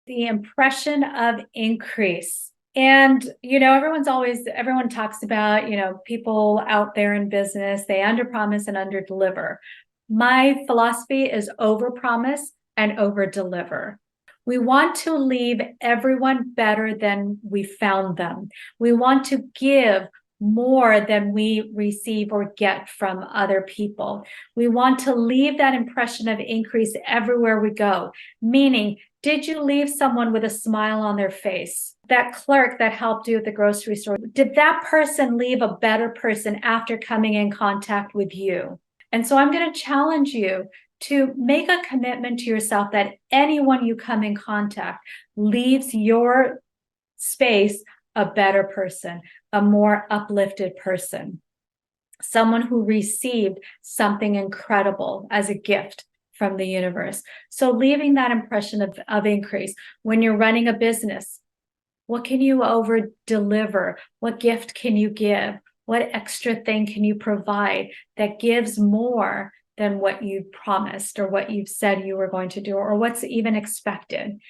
The impression of increase. And, everyone talks about, people out there in business, they underpromise and underdeliver. My philosophy is overpromise and overdeliver. We want to leave everyone better than we found them. We want to give more than we receive or get from other people. We want to leave that impression of increase everywhere we go, meaning, did you leave someone with a smile on their face? That clerk that helped you at the grocery store, did that person leave a better person after coming in contact with you? And so I'm going to challenge you to make a commitment to yourself that anyone you come in contact leaves your space a better person, a more uplifted person, someone who received something incredible as a gift from the universe. So leaving that impression of increase. When you're running a business, what can you over deliver? What gift can you give? What extra thing can you provide that gives more than what you promised or what you've said you were going to do or what's even expected?